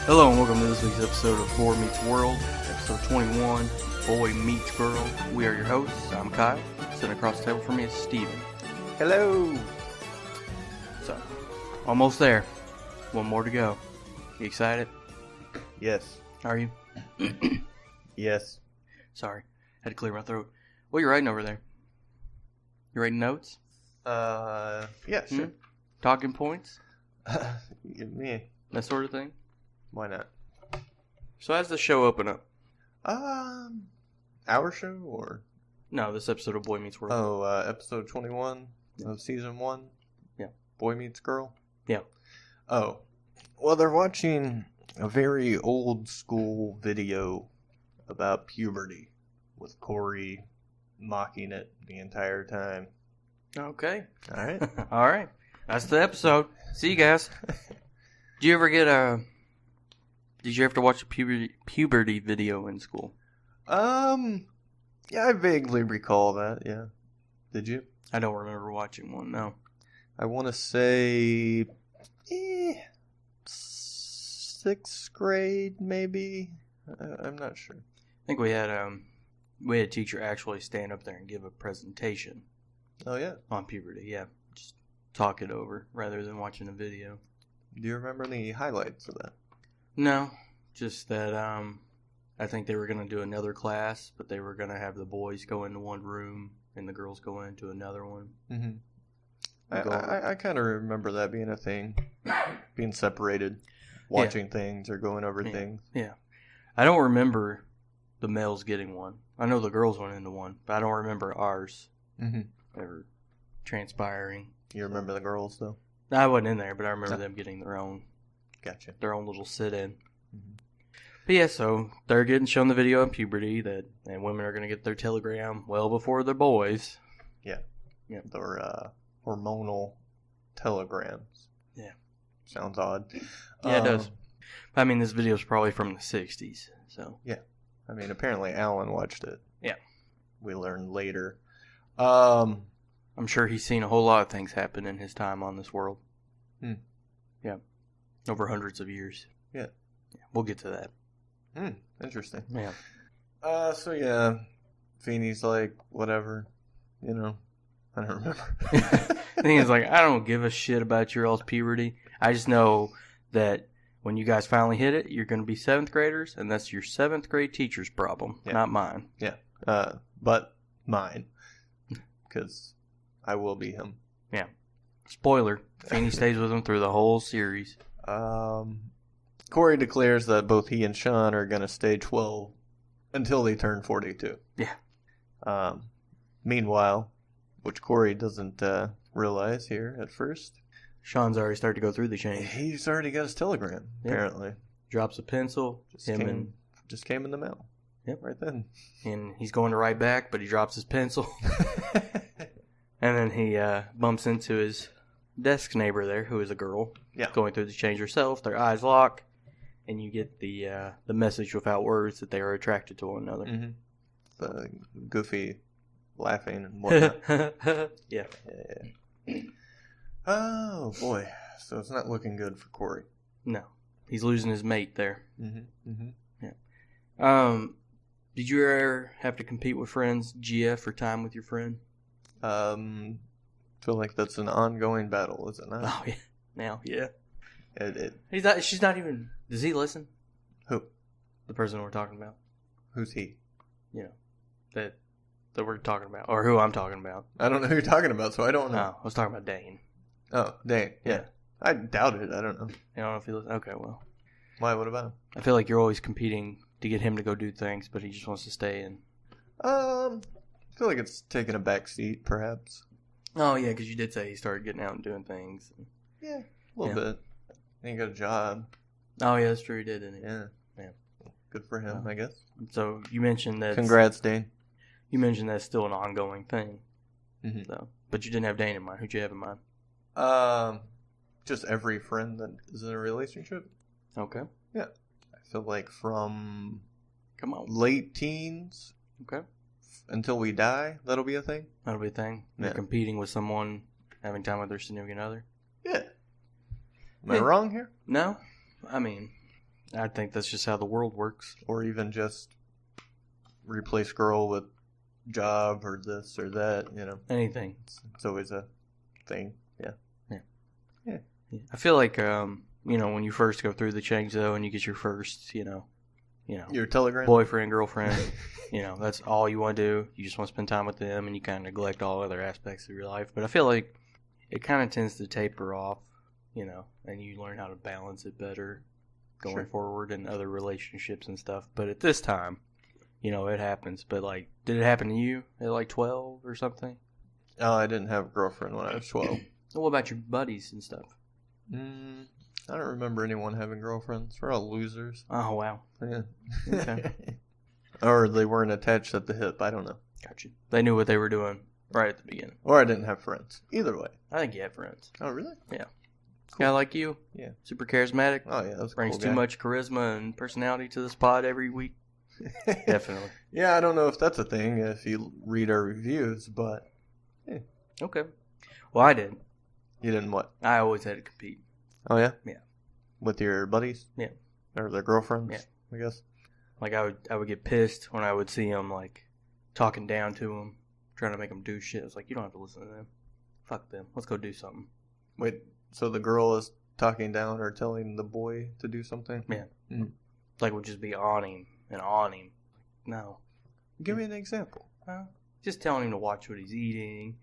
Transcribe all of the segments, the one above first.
Hello and welcome to this week's episode of Boy Meets World, episode 21, Boy Meets Girl. We are your hosts. I'm Kyle. Sitting across the table from me is Steven. Hello! So, almost there. One more to go. You excited? Yes. Are you? Yes. Sorry. Had to clear my throat. What are you writing over there? You writing notes? Yeah, sure. Talking points? Me. That sort of thing? Why not? So how's the show open up? Our show or? No, this episode of Boy Meets World. Oh, episode 21 of season 1? Yeah. Boy Meets Girl? Yeah. Oh. Well, they're watching a very old school video about puberty with Corey mocking it the entire time. Okay. Alright. Alright. That's the episode. See you guys. Did you ever Did you have to watch a puberty video in school? Yeah, I vaguely recall that, yeah. Did you? I don't remember watching one, no. I want to say 6th grade, maybe. I'm not sure. I think we had a teacher actually stand up there and give a presentation. Oh, yeah? On puberty, yeah. Just talk it over rather than watching a video. Do you remember any highlights of that? No, just that I think they were going to do another class, but they were going to have the boys go into one room and the girls go into another one. Mm-hmm. I kind of remember that being a thing, being separated, watching things or going over things. Yeah. I don't remember the males getting one. I know the girls went into one, but I don't remember ours ever transpiring. You remember the girls, though? I wasn't in there, but I remember them getting their own little sit-in. Mm-hmm. But yeah, so they're getting shown the video on puberty and women are going to get their telegram well before the boys. Yeah. Their hormonal telegrams. Yeah. Sounds odd. Yeah, it does. I mean, this video is probably from the 60s, so. Yeah. I mean, apparently Alan watched it. Yeah. We learned later. I'm sure he's seen a whole lot of things happen in his time on this world. Yeah. Over hundreds of years. Yeah. We'll get to that. Interesting. Yeah. So yeah, Feeney's like, whatever, I don't remember. The thing is, like, I don't give a shit about your all's puberty. I just know that when you guys finally hit it, you're going to be 7th graders, and that's your 7th grade teacher's problem, not mine. Yeah. But mine. Because I will be him. Yeah. Spoiler, Feeney stays with him through the whole series. Corey declares that both he and Sean are going to stay 12 until they turn 42. Yeah. Meanwhile, which Corey doesn't realize here at first, Sean's already started to go through the change. He's already got his telegram, apparently. Drops a pencil. Just came in the mail. Yep. Right then. And he's going to write back, but he drops his pencil. And then he bumps into his desk neighbor there, who is a girl. Yeah. Going through the change herself. Their eyes lock. And you get the message without words that they are attracted to one another. Mm-hmm. The goofy laughing and whatnot. Yeah. Oh, boy. So it's not looking good for Corey. No. He's losing his mate there. Mm-hmm. Mm-hmm. Yeah. Did you ever have to compete with friends, GF, for time with your friend? Feel like that's an ongoing battle, is it not? Oh, yeah. Now, yeah. She's not even... Does he listen? Who? The person we're talking about. Who's he? That we're talking about. Or who I'm talking about. I don't know who you're talking about, so I don't know. Oh, I was talking about Dane. Oh, Dane. Yeah. I doubt it. I don't know. You don't know if he listens? Okay, well. Why? What about him? I feel like you're always competing to get him to go do things, but he just wants to stay in. I feel like it's taking a back seat, perhaps. Oh, yeah, because you did say he started getting out and doing things. Yeah, a little bit. And he got a job. Oh, yeah, that's true. He did, didn't he? Yeah. Good for him, I guess. So you mentioned that. Congrats, Dane. You mentioned that's still an ongoing thing. Mm-hmm. So, but you didn't have Dane in mind. Who'd you have in mind? Just every friend that is in a relationship. Okay. Yeah. I feel like from Come on. late teens. Okay. Until we die, that'll be a thing. That'll be a thing. Yeah. You're competing with someone, having time with their significant other. Yeah. Am I wrong here? No. I mean, I think that's just how the world works. Or even just replace girl with job or this or that, Anything. It's always a thing. Yeah. I feel like, when you first go through the change, though, and you get your first, Your Telegram? boyfriend, girlfriend, that's all you want to do. You just want to spend time with them, and you kind of neglect all other aspects of your life. But I feel like it kind of tends to taper off, and you learn how to balance it better going forward in other relationships and stuff. But at this time, it happens. But, like, did it happen to you at, like, 12 or something? Oh, I didn't have a girlfriend when I was 12. What about your buddies and stuff? I don't remember anyone having girlfriends. We're all losers. Oh, wow. Yeah. Okay. Or they weren't attached at the hip. I don't know. Gotcha. They knew what they were doing right at the beginning. Or I didn't have friends. Either way. I think you have friends. Oh, really? Yeah. Cool. Guy like you. Yeah. Super charismatic. Oh, yeah. That's Brings cool too guy. much charisma and personality to this pod every week. Definitely. Yeah, I don't know if that's a thing if you read our reviews, but Okay. Well, I did. you didn't what? I always had to compete. Oh, yeah? Yeah. With your buddies? Yeah. Or their girlfriends? Yeah. I guess. Like, I would get pissed when I would see them, like, talking down to them, trying to make them do shit. It's like, you don't have to listen to them. Fuck them. Let's go do something. Wait, so the girl is talking down or telling the boy to do something? Yeah. Mm. Like, would just be on him and on him. No. Give me an example. Well, just telling him to watch what he's eating,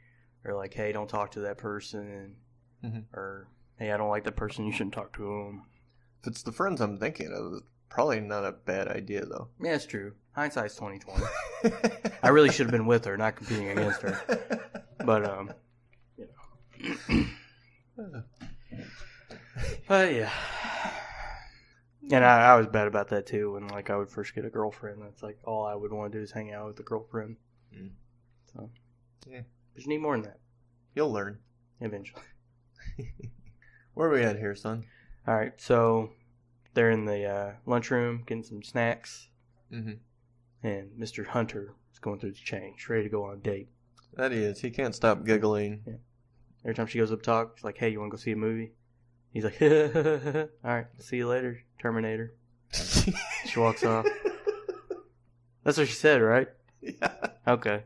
or like, hey, don't talk to that person, or hey, I don't like that person, you shouldn't talk to him. If it's the friends I'm thinking of, it's probably not a bad idea, though. Yeah, it's true. Hindsight's 20/20. I really should have been with her, not competing against her. But but yeah. And I was bad about that too. When like I would first get a girlfriend, that's like all I would want to do is hang out with the girlfriend. So yeah, but you need more than that. You'll learn eventually. Where are we at here, son? All right, so they're in the lunchroom getting some snacks, and Mr. Hunter is going through the change, ready to go on a date. That he is. He can't stop giggling. Yeah. Every time she goes up to talk, she's like, "Hey, you want to go see a movie?" He's like, "All right, see you later, Terminator." She walks off. That's what she said, right? Yeah. Okay.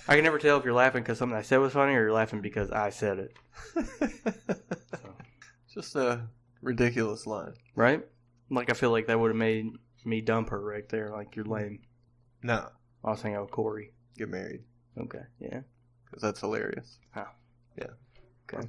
I can never tell if you're laughing because something I said was funny or you're laughing because I said it. So. Just a ridiculous line. Right? Like, I feel like that would have made me dump her right there. Like, you're lame. No. I was hanging out with Corey. Get married. Okay, yeah. Because that's hilarious. Oh. Yeah. Okay.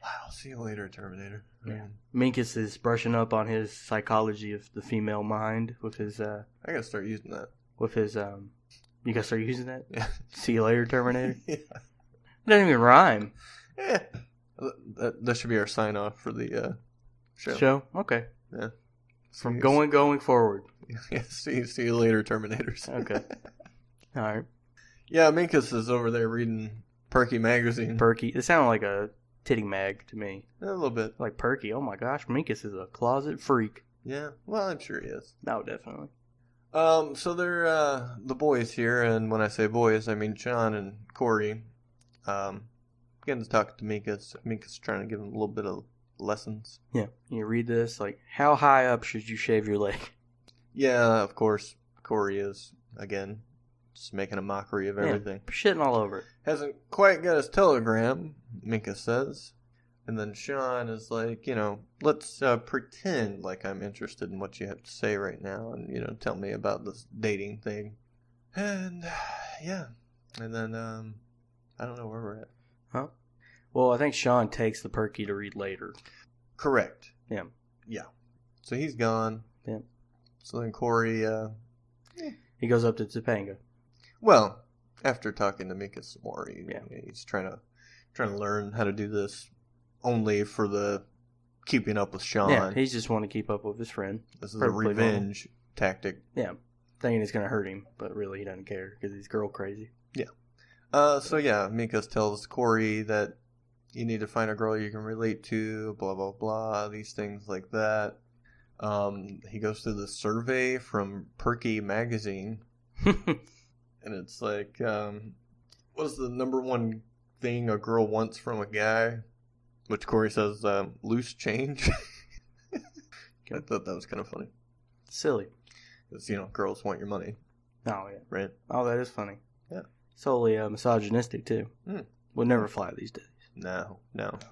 Wow, see you later, Terminator. Yeah. Minkus is brushing up on his psychology of the female mind with his, I gotta start using that. With his, you gotta start using that? Yeah. See you later, Terminator? Yeah. It doesn't even rhyme. Yeah. That should be our sign off for the show. Show? Okay. Yeah. From going forward. Yeah, see you later, Terminators. Okay. All right. Yeah, Minkus is over there reading Perky magazine. Perky. It sounded like a titty mag to me. A little bit. Like Perky. Oh my gosh, Minkus is a closet freak. Yeah, well, I'm sure he is. No, definitely. So they're the boys here, and when I say boys, I mean Sean and Corey. Getting to talk to Minkus. Minkus trying to give him a little bit of lessons. Yeah. You read this, like, how high up should you shave your leg? Yeah, of course, Corey is, again, just making a mockery of everything. Yeah, shitting all over it. Hasn't quite got his telegram, Minkus says. And then Sean is like, let's pretend like I'm interested in what you have to say right now and, tell me about this dating thing. And, yeah. And then, I don't know where we're at. Huh? Well, I think Sean takes the Perky to read later. Correct. Yeah. Yeah. So he's gone. Yeah. So then Corey, he goes up to Topanga. Well, after talking to Minkus some more, Yeah. he's trying to learn how to do this only for the keeping up with Sean. Yeah, he just want to keep up with his friend. This is a revenge tactic. Yeah, thinking it's going to hurt him, but really he doesn't care because he's girl crazy. Yeah. So yeah, Minkus tells Corey that you need to find a girl you can relate to, blah, blah, blah, these things like that. He goes through the survey from Perky magazine, and it's like, what's the number one thing a girl wants from a guy? Which Corey says, loose change. I thought that was kind of funny. Silly. Because, girls want your money, Oh, yeah. right? Oh, that is funny. Yeah. Solely misogynistic, too. Would never fly these days. No.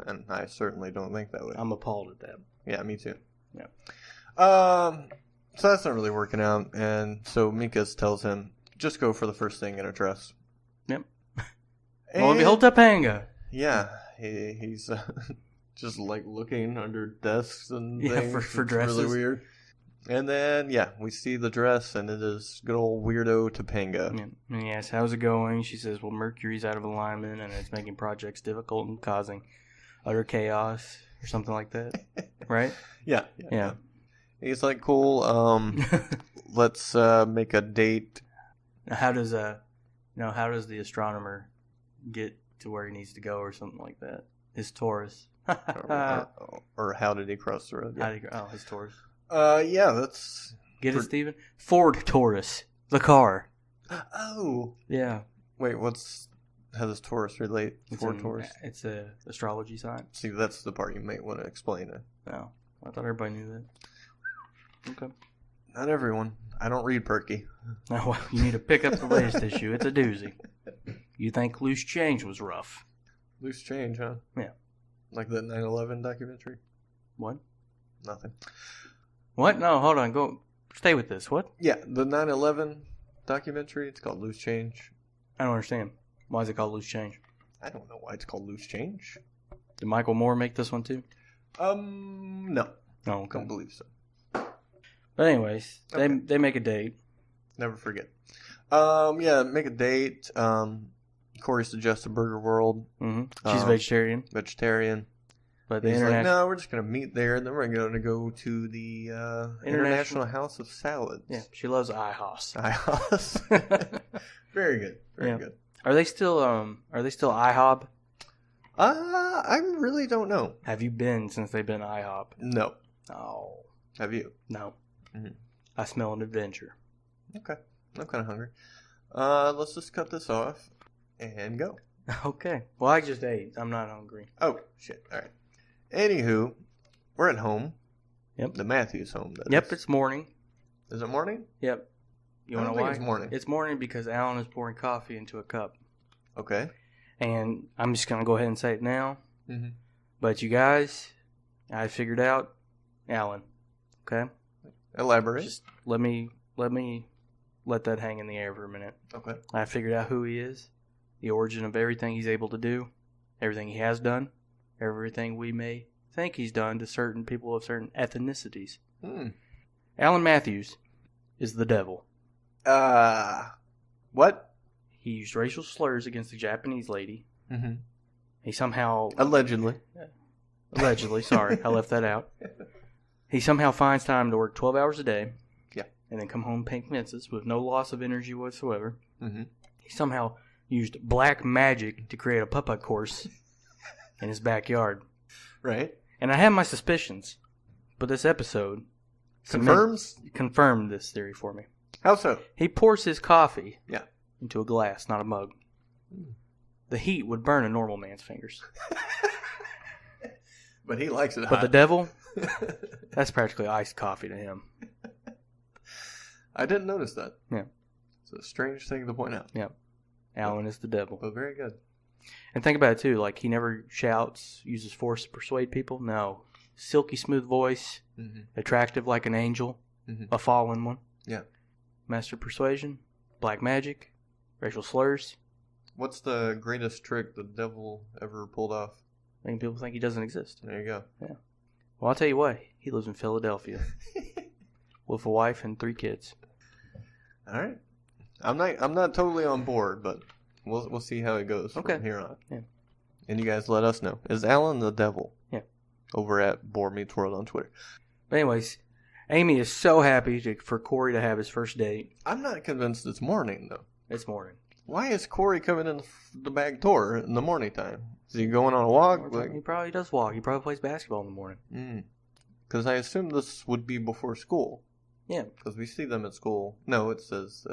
And I certainly don't think that way. I'm appalled at that. Yeah, me too. Yeah. So that's not really working out. And so Minkus tells him, just go for the first thing in a dress. Yep. And, Well, behold Topanga. Yeah. He's just like looking under desks and things. For It's dresses. really weird. And then, we see the dress, and it is good old weirdo Topanga. Yeah. And he asks, how's it going? She says, well, Mercury's out of alignment, and it's making projects difficult and causing utter chaos, or something like that. Right? Yeah. He's like, cool, let's make a date. How does the astronomer get to where he needs to go, or something like that? His Taurus. or how did he cross the road? Yeah. His Taurus. That's... Get it, Steven? Ford Taurus. The car. Oh. Yeah. Wait, how does Taurus relate? Taurus? It's a astrology sign. See, that's the part you might want to explain it. No. I thought everybody knew that. Okay. Not everyone. I don't read Perky. Oh, well, you need to pick up the latest issue. It's a doozy. You think Loose Change was rough. Loose change, huh? Yeah. Like that 9/11 documentary? What? Nothing. What? No, hold on. Go. Stay with this. What? Yeah, the 9/11 documentary. It's called Loose Change. I don't understand. Why is it called Loose Change? I don't know why it's called Loose Change. Did Michael Moore make this one too? No. Oh, okay. Don't believe so. But anyways, Okay. they make a date. Never forget. Make a date. Corey suggests a Burger World. Mm-hmm. She's vegetarian. But the He's like, international... no, we're just going to meet there, and then we're going to go to the International House of Salads. Yeah, she loves IHOS. IHOS. Very good. Very good. Are they still IHOB? I really don't know. Have you been since they've been IHOB? No. Oh. Have you? No. Mm-hmm. I smell an adventure. Okay. I'm kind of hungry. Let's just cut this off and go. Okay. Well, I just ate. I'm not hungry. Oh, shit. All right. Anywho, we're at home. Yep. The Matthews home. Yep, it's morning. Is it morning? Yep. You I want don't to think why? it's morning. It's morning because Alan is pouring coffee into a cup. Okay. And I'm just going to go ahead and say it now. Mm-hmm. But you guys, I figured out Alan. Okay? Elaborate. Just let that hang in the air for a minute. Okay. I figured out who he is, the origin of everything he's able to do, everything he has done, everything we may think he's done to certain people of certain ethnicities. Alan Matthews is the devil. What? He used racial slurs against a Japanese lady. Mm-hmm. He somehow... Allegedly, sorry, I left that out. He somehow finds time to work 12 hours a day. Yeah. And then come home and paint fences with no loss of energy whatsoever. Mm-hmm. He somehow used black magic to create a putt-putt course in his backyard. Right. And I have my suspicions, but this episode confirmed this theory for me. How so? He pours his coffee Yeah. into a glass, not a mug. The heat would burn a normal man's fingers. But he likes it hot. But the devil, that's practically iced coffee to him. I didn't notice that. Yeah. It's a strange thing to point out. Yeah. Alan is the devil. But very good. And think about it, too. Like, he never shouts, uses force to persuade people. No. Silky smooth voice, attractive like an angel, a fallen one. Yeah. Master persuasion, black magic, racial slurs. What's the greatest trick the devil ever pulled off? Making people think he doesn't exist. There you go. Yeah. Well, I'll tell you what. He lives in Philadelphia with a wife and 3 kids. All right. I'm not totally on board, but we'll see how it goes from here on. Yeah. And you guys let us know. Is Alan the devil? Yeah. Over at Boar Meets World on Twitter. But anyways, Amy is so happy for Corey to have his first date. I'm not convinced it's morning, though. It's morning. Why is Corey coming in the back door in the morning time? Is he going on a walk? He probably does walk. He probably plays basketball in the morning. Because I assume this would be before school. Yeah. Because we see them at school. No, it says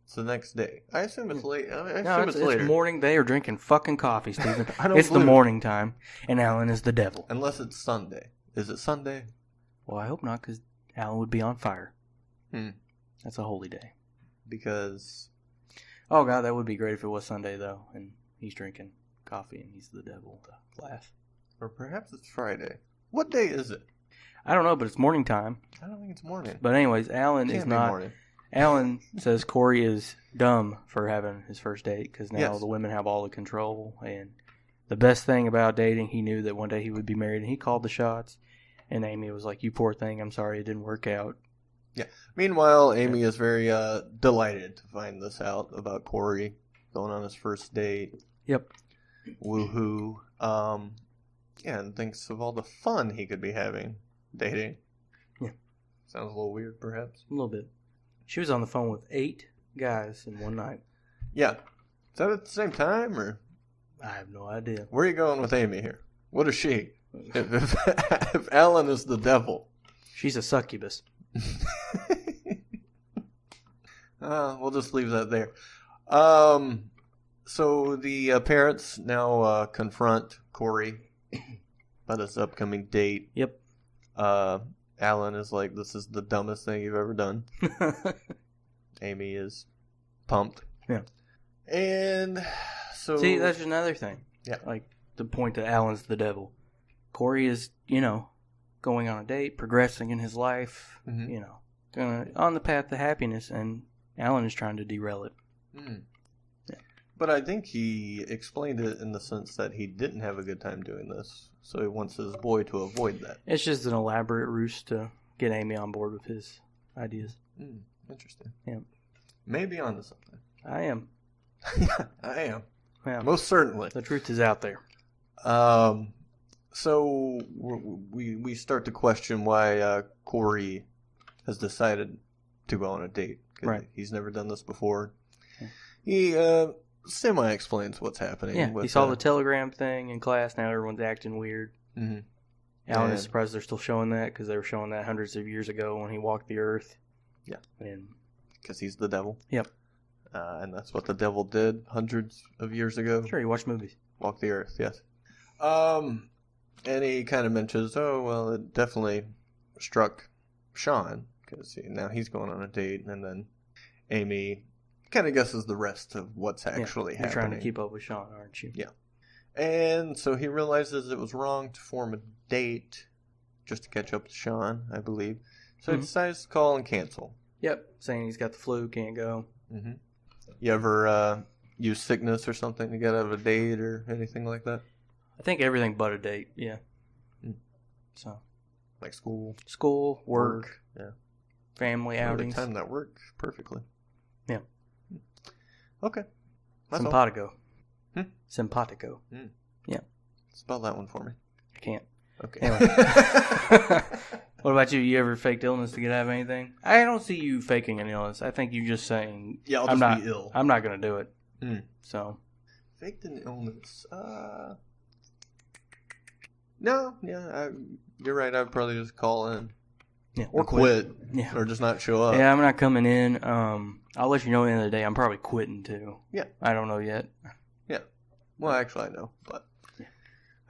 it's the next day. I assume it's late. I assume it's later. It's morning. They are drinking fucking coffee, Stephen. It's the morning time, and Alan is the devil. Unless it's Sunday. Is it Sunday? Well, I hope not, because Alan would be on fire. Hmm. That's a holy day. Because... Oh, God, that would be great if it was Sunday, though, and he's drinking coffee and he's the devil, the glass. Or perhaps it's Friday. What day is it? I don't know, but it's morning time. I don't think it's morning. But anyways, Alan Can't is be not... morning. Alan says Corey is dumb for having his first date because now Yes. the women have all the control. And the best thing about dating, he knew that one day he would be married, and he called the shots. And Amy was like, "You poor thing, I'm sorry it didn't work out." Yeah. Meanwhile, Amy is very delighted to find this out about Corey going on his first date. Yep. Woohoo. Yeah, and thinks of all the fun he could be having dating. Yeah. Sounds a little weird, perhaps. A little bit. She was on the phone with 8 guys in one night. Yeah. Is that at the same time, or? I have no idea. Where are you going with Amy here? What is she? If Alan is the devil. She's a succubus. We'll just leave that there. So the parents now confront Corey about his upcoming date. Yep. Alan is like, "This is the dumbest thing you've ever done." Amy is pumped. Yeah. And so... See, that's another thing. Yeah. Like, the point that Alan's the devil. Corey is, going on a date, progressing in his life, Mhm. on the path to happiness, and Alan is trying to derail it. Mm. Yeah. But I think he explained it in the sense that he didn't have a good time doing this, so he wants his boy to avoid that. It's just an elaborate ruse to get Amy on board with his ideas. Interesting. Yeah. Maybe onto something. I am. I am. Yeah. Most certainly. The truth is out there. So we start to question why Corey has decided to go on a date. 'Cause Right. He's never done this before. Yeah. He semi-explains what's happening. Yeah, with, he saw the telegram thing in class. Now everyone's acting weird. Mhm. Alan And- is surprised they're still showing that because they were showing that hundreds of years ago when he walked the earth. Yeah. And Because he's the devil. Yep. And that's what the devil did hundreds of years ago. Sure, you watch movies. Walk the earth, yes. And he kind of mentions, oh, well, it definitely struck Sean, because now he's going on a date, and then Amy kind of guesses the rest of what's actually You're happening. trying to keep up with Sean, aren't you? Yeah. And so he realizes it was wrong to form a date just to catch up to Sean, I believe. So he decides to call and cancel. Yep, saying he's got the flu, can't go. Mm-hmm. You ever use sickness or something to get out of a date or anything like that? I think everything but a date, yeah. Mm. So, Like school, school, work, yeah, family Well, they outings. timed that work perfectly. Yeah. Okay. That's all. Simpatico. Hmm? Simpatico. Spell that one for me. I can't. Okay. Anyway. What about you? You ever faked illness to get out of anything? I don't see you faking an illness. I think you just saying, Yeah, I'll I'm just not, be ill. I'm not going to do it. Mm. So, Faked an illness. No, yeah, you're right. I'd probably just call in. yeah. Or quit. Yeah. Or just not show up. Yeah, I'm not coming in. I'll let you know at the end of the day. I'm probably quitting too. Yeah. I don't know yet. Yeah. Well, actually, I know, but Yeah.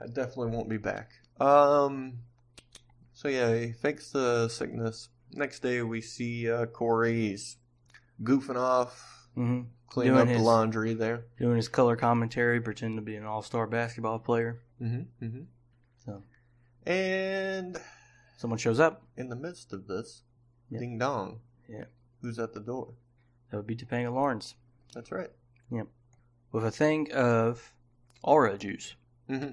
I definitely won't be back. So yeah, he fakes the sickness. Next day, we see Corey. He's goofing off, Mm-hmm. cleaning Doing up the his- laundry there. Doing his color commentary, pretending to be an all-star basketball player. Mm-hmm. Mm-hmm. So, And someone shows up. in the midst of this, Yeah. ding dong. Yeah. Who's at the door? That would be Topanga Lawrence. That's right. With a thing of aura juice. Mm-hmm.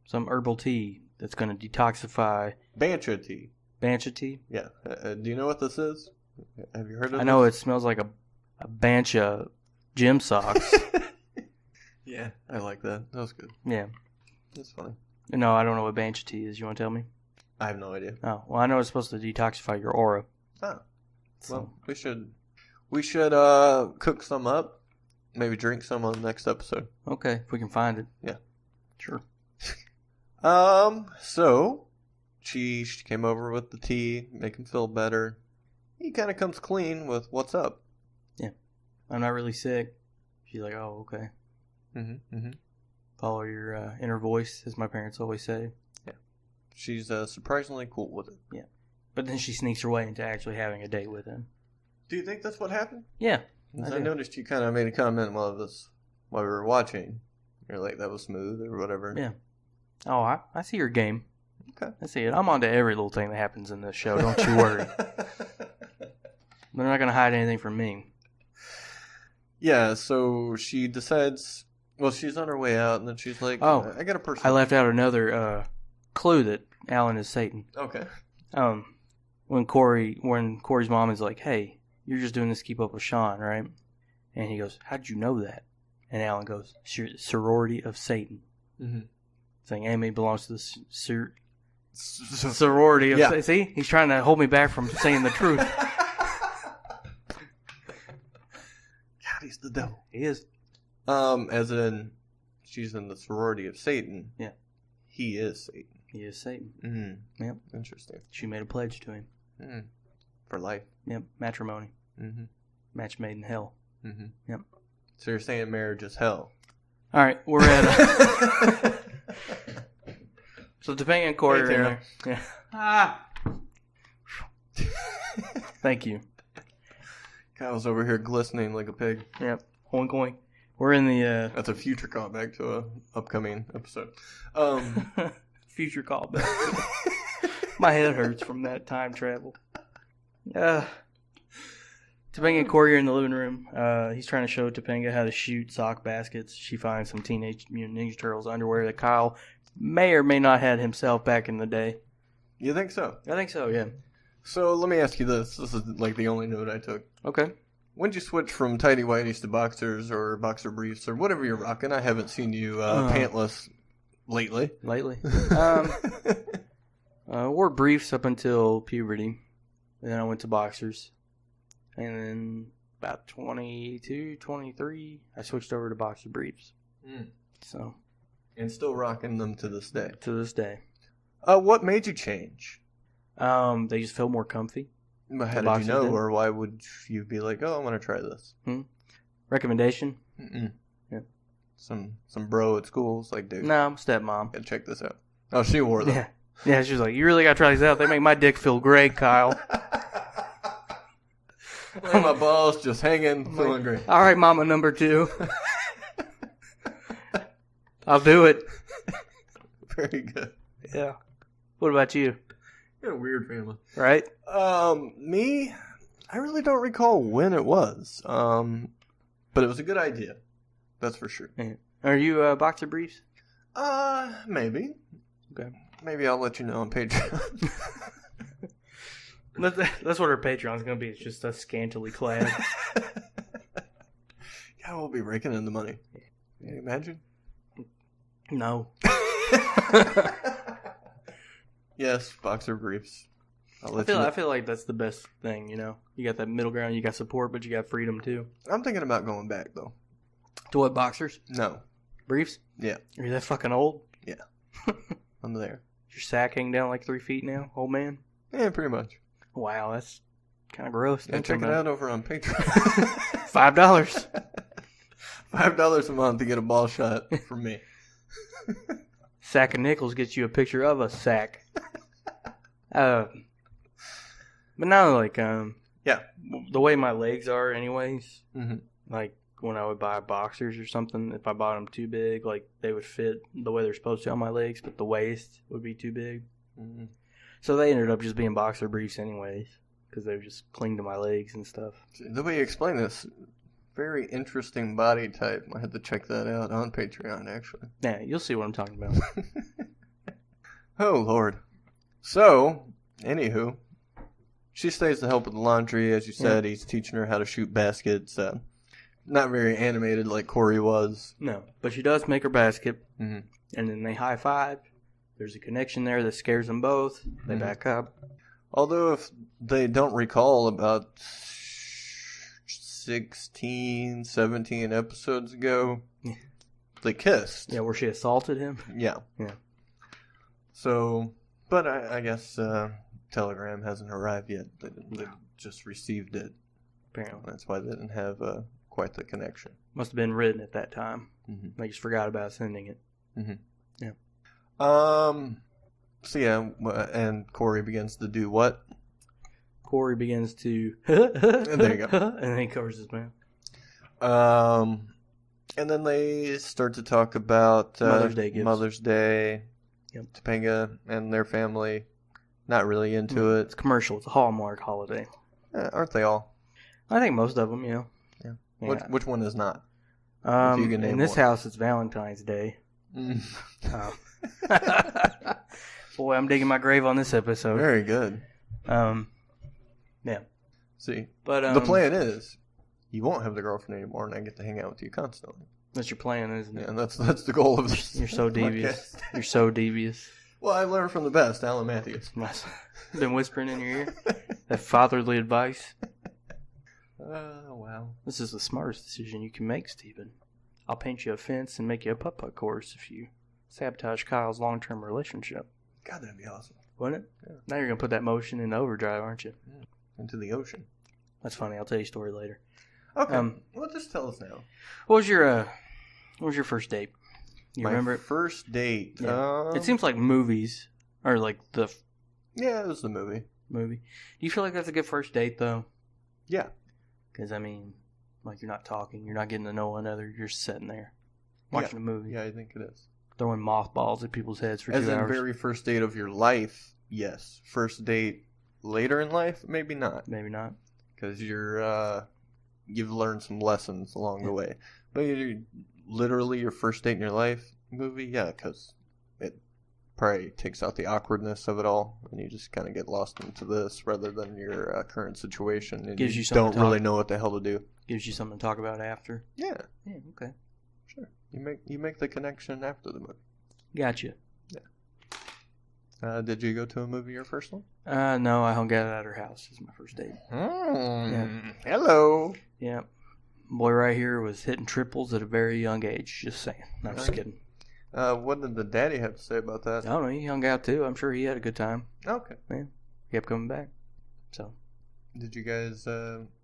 Some herbal tea that's going to detoxify. Bancha tea. Bancha tea. Yeah. Do you know what this is? Have you heard of I know this? it smells like a Bancha gym socks. Yeah, I like that. That was good. Yeah. That's funny. No, I don't know what Bancha tea is. You want to tell me? I have no idea. Oh, well, I know it's supposed to detoxify your aura. Oh. So, Well, we should cook some up. Maybe drink some on the next episode. okay, if we can find it. Yeah. Sure. So she came over with the tea, make him feel better. He kind of comes clean with what's up. I'm not really sick. She's like, oh, okay. Mm-hmm. Mm-hmm. Follow your inner voice, as my parents always say. She's surprisingly cool with it. But then she sneaks her way into actually having a date with him. Do you think that's what happened? Yeah. I noticed you kind of made a comment while we were watching. You're like, that was smooth or whatever. Yeah. Oh, I see your game. Okay. I see it. I'm on to every little thing that happens in this show. Don't you worry. They're not going to hide anything from me. Yeah, so she decides... Well, she's on her way out, and then she's like, oh, I got a person. I left out another clue that Alan is Satan. Okay. When Corey's mom is like, hey, you're just doing this to keep up with Sean, right? And he goes, how'd you know that? And Alan goes, sorority of Satan. Mm-hmm. Saying Amy belongs to the sorority of Satan. See? He's trying to hold me back from saying the truth. God, he's the devil. He is. As in, she's in the sorority of Satan. Yeah. He is Satan. He is Satan. Mm-hmm. Yep. Interesting. She made a pledge to him. Mm. For life. Yep. Matrimony. Mm-hmm. Match made in hell. Mm-hmm. Yep. So you're saying marriage is hell? All right, we're at. So Topanga and Corey are in there. Yeah. Ah. Thank you. Kyle's over here glistening like a pig. Yep. Oink oink. We're in the. That's a future callback to a upcoming episode. Future callback. My head hurts from that time travel. Topanga and Corey are in the living room. He's trying to show Topanga how to shoot sock baskets. She finds some Teenage Mutant Ninja Turtles underwear that Kyle may or may not had himself back in the day. You think so? I think so, yeah. So let me ask you this. This is like the only note I took. Okay. When'd you switch from tidy whities to boxers or boxer briefs or whatever you're rocking? I haven't seen you pantless lately. Wore briefs up until puberty. And then I went to boxers. And then about 22, 23, I switched over to boxer briefs. So. And still rocking them to this day. To this day. What made you change? They just felt more comfy. How did you know, or why would you be like, oh, I want to try this? Recommendation? Mm-mm. Yeah. Some bro at school's like, dude. No, I'm stepmom. Gotta check this out. Oh, she wore them. Yeah, she was like, you really gotta try these out. They make my dick feel great, Kyle. Like my balls just hanging, feeling great. All right, mama number 2. I'll do it. Very good. Yeah. What about you? You're a weird family. Right? Me, I really don't recall when it was. But it was a good idea. That's for sure. Yeah. Are you boxer briefs? Maybe. Okay. Maybe I'll let you know on Patreon. That's what our Patreon's going to be. It's just us scantily clad. Yeah, we'll be raking in the money. Can you imagine? No. Yes, boxer briefs. I feel like that's the best thing, you know? You got that middle ground, you got support, but you got freedom too. I'm thinking about going back, though. To what, boxers? No. Briefs? Yeah. Are you that fucking old? Yeah. I'm there. Your sack hanging down like 3 feet now, old man? Yeah, pretty much. Wow, that's kind of gross. Yeah, check it out over on Patreon. $5. $5 a month to get a ball shot from me. Sack of nickels gets you a picture of a sack. But now, like, yeah, the way my legs are, anyways. Mm-hmm. Like when I would buy boxers or something, if I bought them too big, like they would fit the way they're supposed to on my legs, but the waist would be too big. Mm-hmm. So they ended up just being boxer briefs, anyways, because they would just cling to my legs and stuff. The way you explain this, very interesting body type. I had to check that out on Patreon, actually. Yeah, you'll see what I'm talking about. Oh, Lord. So, anywho, she stays to help with the laundry. As you said, He's teaching her how to shoot baskets. Not very animated like Corey was. No, but she does make her basket, mm-hmm. and then they high-five. There's a connection there that scares them both. They back up. Although if they don't recall, about 16, 17 episodes ago, they kissed. Yeah, where she assaulted him? Yeah. Yeah. So, but I guess Telegram hasn't arrived yet. They just received it. Apparently. That's why they didn't have quite the connection. Must have been written at that time. Mm-hmm. They just forgot about sending it. Mm-hmm. Yeah. So yeah, and Corey begins to do what? Corey begins to There you go. and then he covers his mouth. And then they start to talk about Mother's Day gifts. Mother's Day. Yep. Topanga and their family not really into it. It's commercial. It's a Hallmark holiday. Aren't they all? I think most of them, yeah. Yeah. Which one is not? In this house, it's Valentine's Day. Mm. Boy, I'm digging my grave on this episode. Very good. Yeah. See, but the plan is you won't have the girlfriend anymore, and I get to hang out with you constantly. That's your plan, isn't it? Yeah, and that's the goal of this. You're so devious. You're so devious. Well, I learned from the best, Alan Matthews. Been whispering in your ear that fatherly advice. Wow. This is the smartest decision you can make, Stephen. I'll paint you a fence and make you a putt-putt course if you sabotage Kyle's long-term relationship. God, that'd be awesome. Wouldn't it? Yeah. Now you're going to put that motion into overdrive, aren't you? Yeah. Into the ocean. That's funny. I'll tell you a story later. Okay. Well, just tell us now. What was your first date? You My remember it? first date. Yeah. It seems like movies are like the Yeah, it was the movie. movie. Do you feel like that's a good first date, though? Yeah. Because, I mean, like, you're not talking. You're not getting to know one another. You're just sitting there watching a movie. Yeah, I think it is. Throwing mothballs at people's heads for 2 As in hours. very first date of your life, yes. First date later in life, maybe not. Maybe not. Because you've learned some lessons along the way. But you're literally your first date in your life movie, yeah, because it probably takes out the awkwardness of it all, and you just kind of get lost into this rather than your current situation, and Gives you something don't to really talk- know what the hell to do. Gives you something to talk about after. Yeah, Yeah, okay. sure. You make the connection after the movie. Gotcha. Did you go to a movie your first one? No, I hung out at her house. This is my first date. Hello. Yeah. Boy right here was hitting triples at a very young age. Just saying. No, I'm just Alright. kidding. What did the daddy have to say about that? I don't know. He hung out too. I'm sure he had a good time. Okay. He kept coming back. So. Did you guys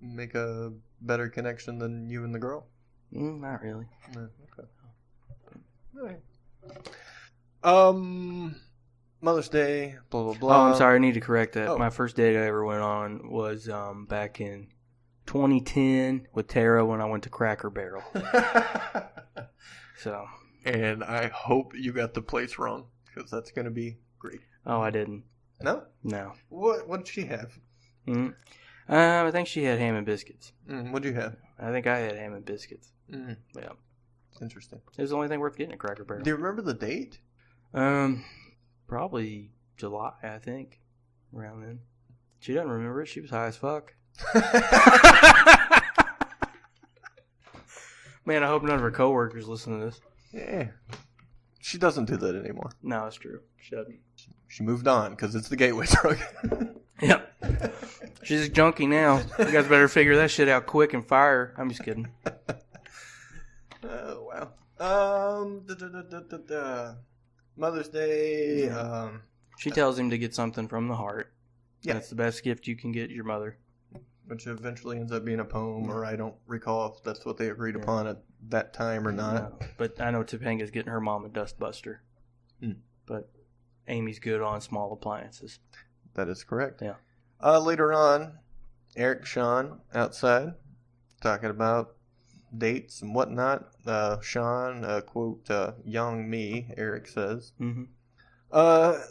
make a better connection than you and the girl? Not really. No, okay. All right. Mother's Day, blah blah blah. Oh, I'm sorry. I need to correct that. Oh. My first date I ever went on was back in 2010 with Tara when I went to Cracker Barrel. So. And I hope you got the place wrong, because that's going to be great. Oh, I didn't. No? No. What did she have? I think she had ham and biscuits. What did you have? I think I had ham and biscuits. Yeah. Interesting. It was the only thing worth getting at Cracker Barrel. Do you remember the date? Probably July, I think. Around then. She doesn't remember it. She was high as fuck. Man, I hope none of her coworkers listen to this. Yeah. She doesn't do that anymore. No, it's true. She doesn't. She moved on, because it's the gateway drug. Yep. She's a junkie now. You guys better figure that shit out quick and fire her. I'm just kidding. Oh, wow. Mother's Day. She tells him to get something from the heart. Yeah. That's the best gift you can get your mother. Which eventually ends up being a poem, or I don't recall if that's what they agreed upon at that time or not. No, but I know Topanga's getting her mom a dustbuster. But Amy's good on small appliances. That is correct. Yeah. Later on, Eric Sean outside talking about dates and whatnot. Sean, quote, young me, Eric says.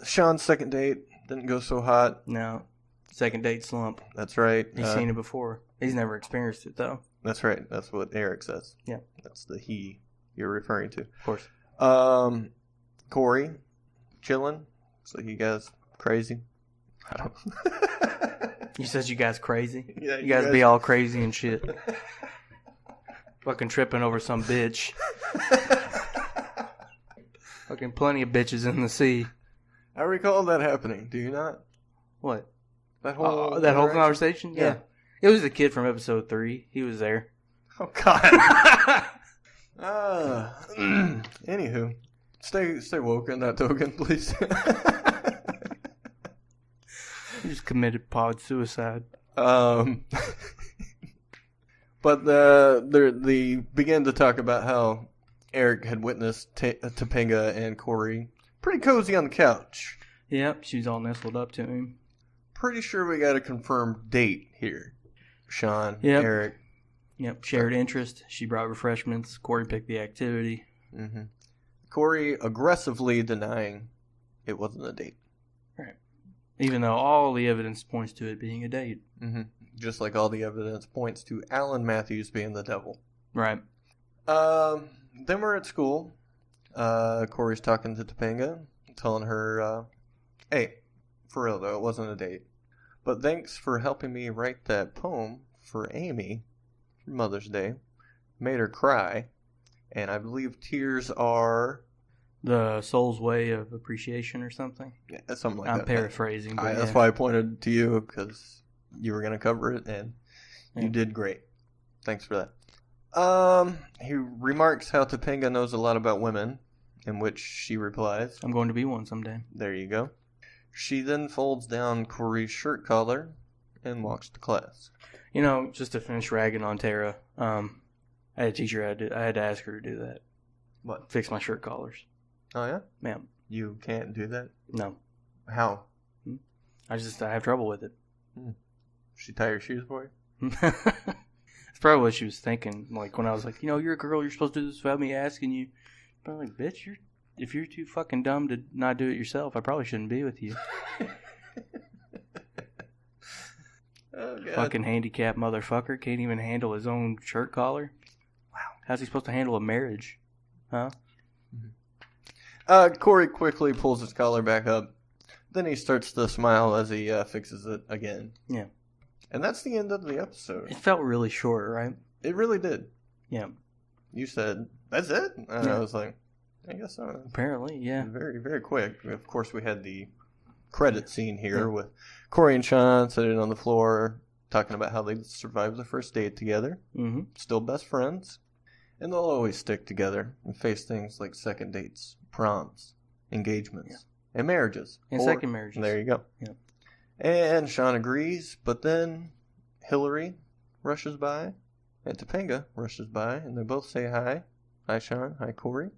Sean's second date didn't go so hot. No. Second date slump. That's right. He's seen it before. He's never experienced it, though. That's right. That's what Eric says. Yeah. That's the he you're referring to. Of course. Corey, chilling. So you guys crazy? I don't. You said you guys crazy? Yeah, you guys be all crazy and shit. Fucking tripping over some bitch. Fucking plenty of bitches in the sea. I recall that happening. Do you not? What? That whole conversation? Yeah. It was the kid from episode 3. He was there. Oh God. Anywho, stay woke on that token, please. He just committed pod suicide. But they began to talk about how Eric had witnessed Topanga and Corey pretty cozy on the couch. Yep, she's all nestled up to him. pretty sure we got a confirmed date here. Sean, Yep. Eric. Yep. Shared interest. She brought refreshments. Corey picked the activity. Mm-hmm. Corey aggressively denying it wasn't a date. Right. Even though all the evidence points to it being a date. Mm-hmm. Just like all the evidence points to Alan Matthews being the devil. Right. Then we're at school. Corey's talking to Topanga, telling her, hey, for real though, it wasn't a date. But thanks for helping me write that poem for Amy for Mother's Day. Made her cry. And I believe tears are... The soul's way of appreciation or something. Yeah, something like I'm that. paraphrasing. But That's why I pointed to you, because you were going to cover it, and you did great. Thanks for that. He remarks how Topanga knows a lot about women, in which she replies, I'm going to be one someday. There you go. She then folds down Corey's shirt collar and walks to class. You know, just to finish ragging on Tara, I had a teacher, I had to ask her to do that. What? Fix my shirt collars. Oh, yeah? Ma'am. You can't do that? No. How? I have trouble with it. She tie your shoes for you? That's probably what she was thinking. Like, when I was like, you're a girl, you're supposed to do this without me asking you. But I'm like, bitch, if you're too fucking dumb to not do it yourself, I probably shouldn't be with you. Oh, God. Fucking handicapped motherfucker can't even handle his own shirt collar. Wow. How's he supposed to handle a marriage? Huh? Corey quickly pulls his collar back up. Then he starts to smile as he fixes it again. Yeah. And that's the end of the episode. It felt really short, right? It really did. Yeah. You said, that's it? And I was like, I guess so. Apparently, yeah. Very, very quick. Of course, we had the credit scene here with Corey and Sean sitting on the floor talking about how they survived the first date together. Mm-hmm. Still best friends. And they'll always stick together and face things like second dates, proms, engagements, and marriages. And second marriages. There you go. Yeah. And Sean agrees, but then Hillary rushes by, and Topanga rushes by, and they both say hi. Hi, Sean. Hi, Corey.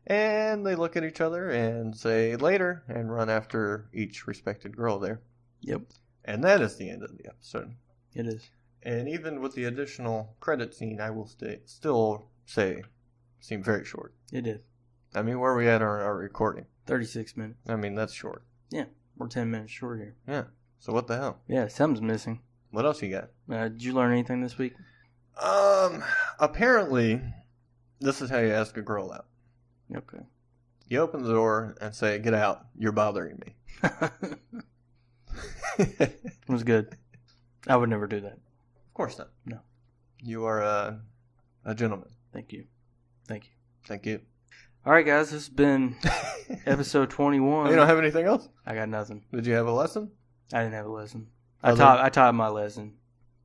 And they look at each other and say later and run after each respected girl there. Yep. And that is the end of the episode. It is. And even with the additional credit scene, I will still say seemed very short. It is. I mean, where are we at on our recording? 36 minutes. I mean, that's short. Yeah. We're 10 minutes short here. Yeah. So what the hell? Yeah, something's missing. What else you got? Did you learn anything this week? Apparently, this is how you ask a girl out. Okay. You open the door and say, get out. You're bothering me. It was good. I would never do that. Of course not. No. You are a gentleman. Thank you. Thank you. Thank you. All right, guys. This has been episode 21. You don't have anything else? I got nothing. Did you have a lesson? I didn't have a lesson. Oh, I taught my lesson.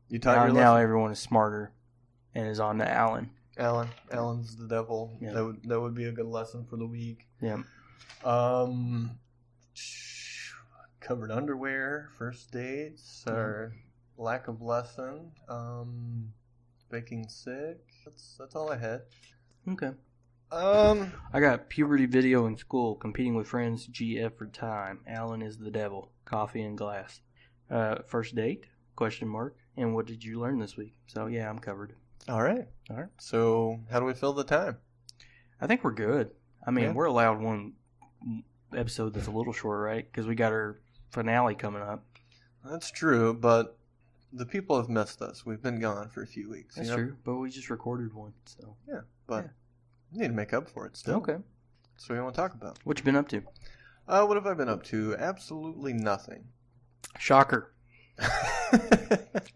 You taught your Now lesson? everyone is smarter and is on to Alan. Alan's the devil. Yeah. That would be a good lesson for the week. Yeah. Covered underwear, first dates, or lack of lesson, baking sick. That's all I had. Okay. I got puberty video in school, competing with friends, GF for time. Alan is the devil. Coffee and glass. First date? ? And what did you learn this week? So yeah, I'm covered. All right. So how do we fill the time? I think we're good. I mean, Yeah. we're allowed one episode that's a little short, right? Because we got our finale coming up. That's true, but the people have missed us. We've been gone for a few weeks. That's true, but we just recorded one, so. Yeah, but we need to make up for it still. Okay. So we want to talk about. What you been up to? What have I been up to? Absolutely nothing. Shocker.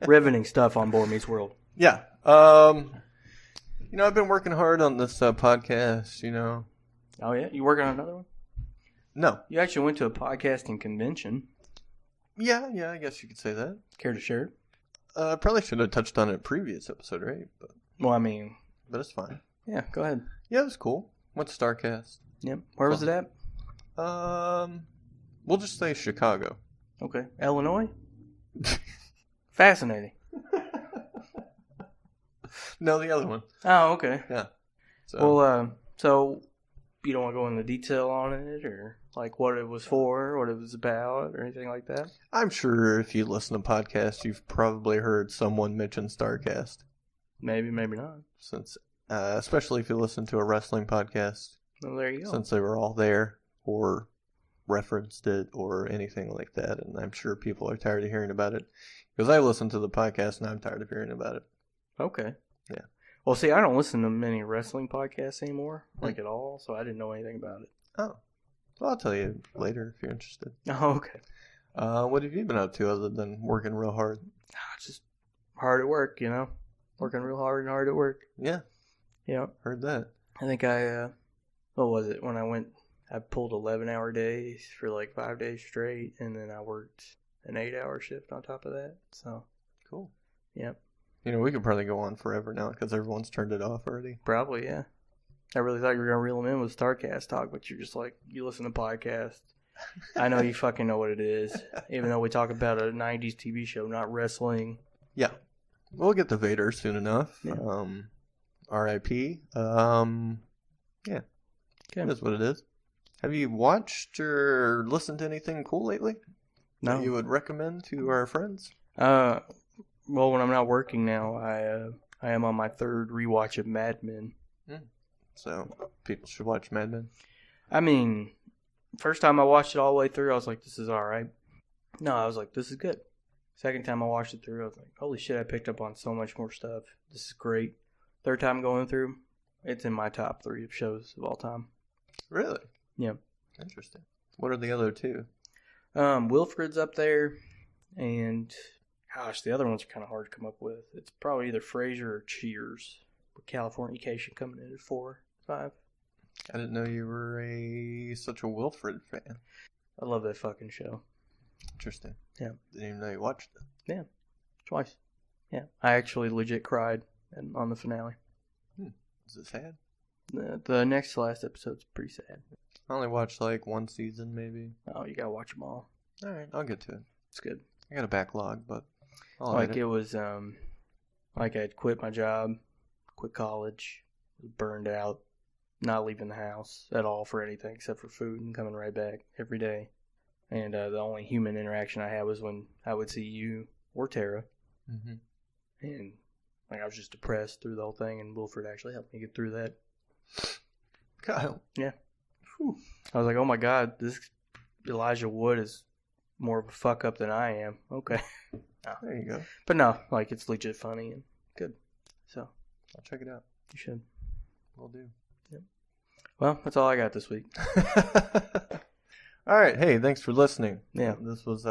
Riveting stuff on Boy Meets World. Yeah. I've been working hard on this podcast, Oh, yeah? You working on another one? No. You actually went to a podcasting convention. Yeah, I guess you could say that. Care to share? I probably should have touched on it previous episode, right? Well, I mean... But it's fine. Yeah, go ahead. Yeah, it was cool. Went to StarCast. Yep. Where was it at? We'll just say Chicago. Okay. Illinois? Fascinating. No, the other one. Oh, okay. Yeah. So. Well, so you don't want to go into detail on it, or like what it was for, what it was about, or anything like that? I'm sure if you listen to podcasts, you've probably heard someone mention StarCast. Maybe, maybe not. Since, especially if you listen to a wrestling podcast. Well, there you go. Since they were all there or referenced it or anything like that. And I'm sure people are tired of hearing about it. Because I listen to the podcast and I'm tired of hearing about it. Okay. Yeah. Well, see, I don't listen to many wrestling podcasts anymore, like at all, so I didn't know anything about it. Oh. Well, I'll tell you later if you're interested. Oh, okay. What have you been up to other than working real hard? Just hard at work, you know? Working real hard and hard at work. Yeah. Yeah. Heard that. I think what was it? When I pulled 11-hour days for like 5 days straight, and then I worked an 8-hour shift on top of that. So, cool. Yep. You know, we could probably go on forever now because everyone's turned it off already. Probably, yeah. I really thought you were going to reel them in with StarCast talk, but you're just like, you listen to podcasts. I know you fucking know what it is, even though we talk about a 90s TV show, not wrestling. Yeah. We'll get to Vader soon enough. Yeah. R.I.P. Yeah. Okay. That's what it is. Have you watched or listened to anything cool lately? No. That you would recommend to our friends? Well, when I'm not working now, I am on my third rewatch of Mad Men. So, people should watch Mad Men. I mean, first time I watched it all the way through, I was like, this is alright. No, I was like, this is good. Second time I watched it through, I was like, holy shit, I picked up on so much more stuff. This is great. Third time going through, it's in my top 3 of shows of all time. Really? Yeah. Interesting. What are the other 2? Wilfred's up there, and gosh, the other ones are kind of hard to come up with. It's probably either Frasier or Cheers, with Californication coming in at 4, 5. I didn't know you were such a Wilfred fan. I love that fucking show. Interesting. Yeah. Didn't even know you watched it. Yeah, twice. Yeah, I actually legit cried on the finale. Is it sad? The next to last episode's pretty sad. I only watched like one season, maybe. Oh, you gotta watch them all. All right, I'll get to it. It's good. I got a backlog, but I'll like it was, like I'd quit my job, quit college, was burned out, not leaving the house at all for anything except for food and coming right back every day. And the only human interaction I had was when I would see you or Tara. Mm-hmm. And like I was just depressed through the whole thing, and Wilfred actually helped me get through that. Kyle. Yeah. Whew. I was like, oh my God, this Elijah Wood is more of a fuck up than I am. Okay. No. There you go. But no, like it's legit funny and good. So I'll check it out. you should. Will do. Yep. Well, that's all I got this week. All right. Hey, thanks for listening. Yeah. This was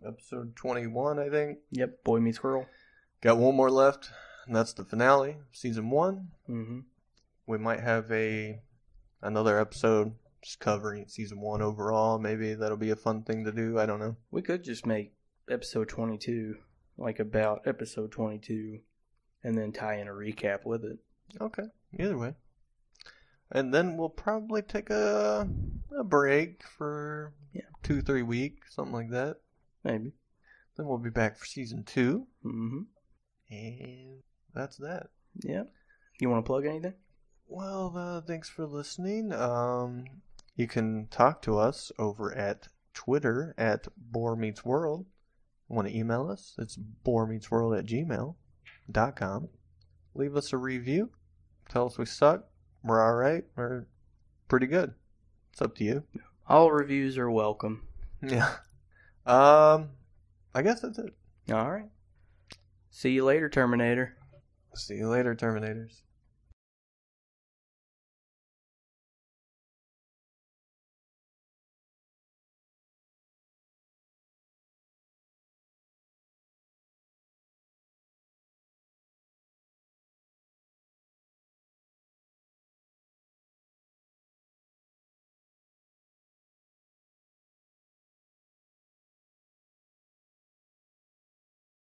episode 21, I think. Yep. Boy Meets Squirrel. Got one more left, and that's the finale, season 1. Mm-hmm. We might have another episode just covering season 1 overall. Maybe that'll be a fun thing to do. I don't know. We could just make episode 22 like about episode 22 and then tie in a recap with it. Okay. Either way. And then we'll probably take a break for 2-3 weeks, something like that. Maybe. Then we'll be back for season 2. Mm-hmm. And that's that. Yeah. You want to plug anything? Well, thanks for listening. You can talk to us over at Twitter at BoreMeetsWorld. Want to email us? It's boremeetsworld@gmail.com. Leave us a review. Tell us we suck. We're alright. We're pretty good. It's up to you. All reviews are welcome. Yeah. I guess that's it. All right. See you later, Terminator. See you later, Terminators.